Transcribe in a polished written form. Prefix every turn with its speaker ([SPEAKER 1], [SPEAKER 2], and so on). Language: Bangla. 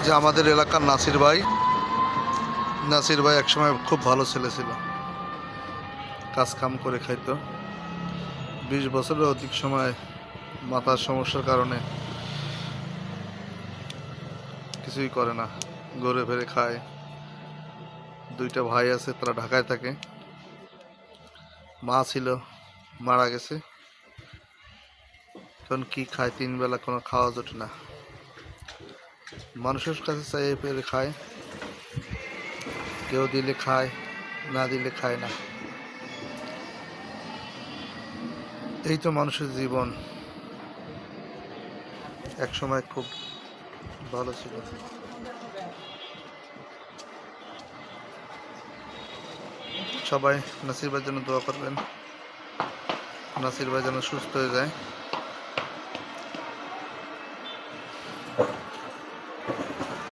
[SPEAKER 1] যে আমাদের এলাকার নাসির ভাই একসময় খুব ভালো ছেলে ছিল, কাজ কাম করে খাইতো। 20 বছরের অধিক সময় মাথার সমস্যার কারণে কিছুই করে না, ঘুরে ফিরে খায়। 2টা ভাই আছে, তারা ঢাকায় থাকে। মা ছিল, মারা গেছে। এখন কি খায়? 3 বেলা কোনো খাওয়া জোটে না। মানুষের কাছে চাইয়ে পেরে খায়, কেউ দিলে খায়, না দিলে খায় না। এই তো মানুষের জীবন। এক সময় খুব ভালো ছিল। সবাই নাসির ভাইয়ের জন্য দোয়া করবেন, নাসির ভাই যেন সুস্থ হয়ে যায়।